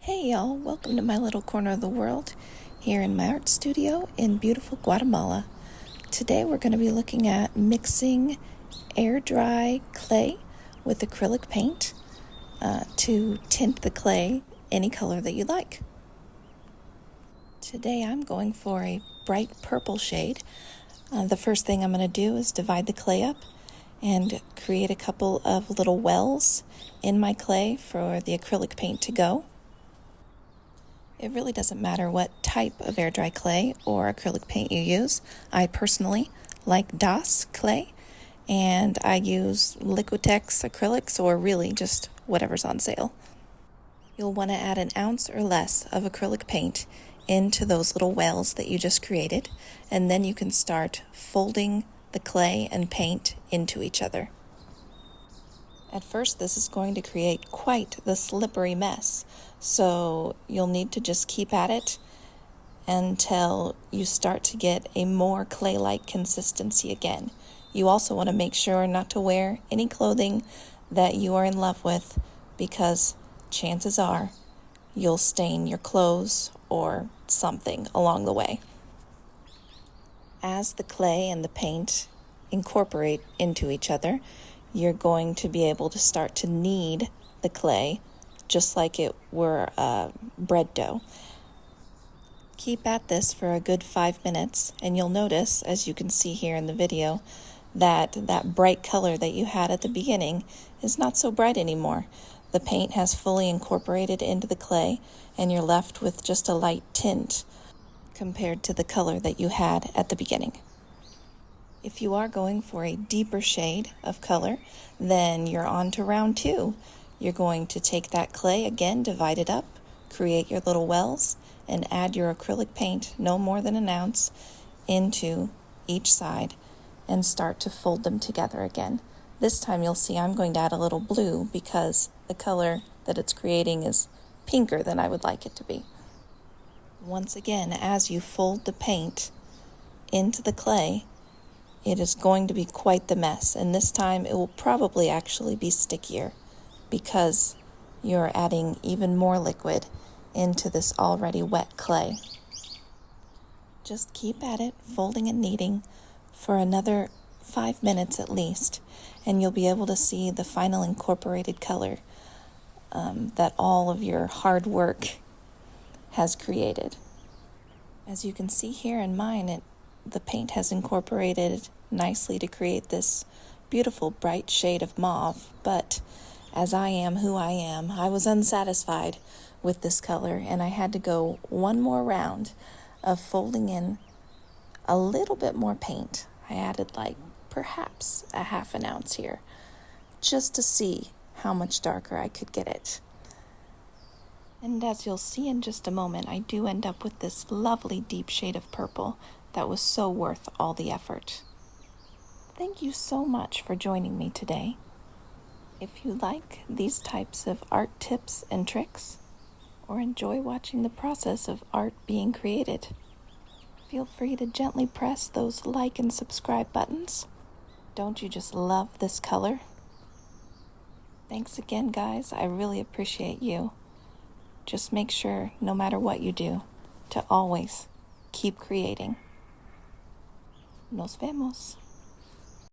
Hey y'all, welcome to my little corner of the world here in my art studio in beautiful Guatemala. Today we're going to be looking at mixing air dry clay with acrylic paint to tint the clay any color that you like. Today I'm going for a bright purple shade. The first thing I'm going to do is divide the clay up and create a couple of little wells in my clay for the acrylic paint to go. It really doesn't matter what type of air dry clay or acrylic paint you use. I personally like DOS clay, and I use Liquitex acrylics or really just whatever's on sale. You'll want to add an ounce or less of acrylic paint into those little wells that you just created, and then you can start folding the clay and paint into each other. At first, this is going to create quite the slippery mess, so you'll need to just keep at it until you start to get a more clay-like consistency again. You also want to make sure not to wear any clothing that you are in love with, because chances are you'll stain your clothes or something along the way. As the clay and the paint incorporate into each other, you're going to be able to start to knead the clay just like it were bread dough. Keep at this for a good 5 minutes, and you'll notice, as you can see here in the video, that bright color that you had at the beginning is not so bright anymore. The paint has fully incorporated into the clay, and you're left with just a light tint compared to the color that you had at the beginning. If you are going for a deeper shade of color, then you're on to round 2. You're going to take that clay again, divide it up, create your little wells, and add your acrylic paint, no more than an ounce, into each side and start to fold them together again. This time you'll see I'm going to add a little blue because the color that it's creating is pinker than I would like it to be. Once again, as you fold the paint into the clay, it is going to be quite the mess, and this time it will probably actually be stickier because you're adding even more liquid into this already wet clay. Just keep at it, folding and kneading for another 5 minutes at least, and you'll be able to see the final incorporated color that all of your hard work has created. As you can see here in mine, the paint has incorporated nicely to create this beautiful bright shade of mauve, but as I am who I am, I was unsatisfied with this color, and I had to go one more round of folding in a little bit more paint. I added perhaps a half an ounce here, just to see how much darker I could get it. And as you'll see in just a moment, I do end up with this lovely deep shade of purple that was so worth all the effort. Thank you so much for joining me today. If you like these types of art tips and tricks, or enjoy watching the process of art being created, feel free to gently press those like and subscribe buttons. Don't you just love this color? Thanks again, guys. I really appreciate you. Just make sure, no matter what you do, to always keep creating. Nos vemos.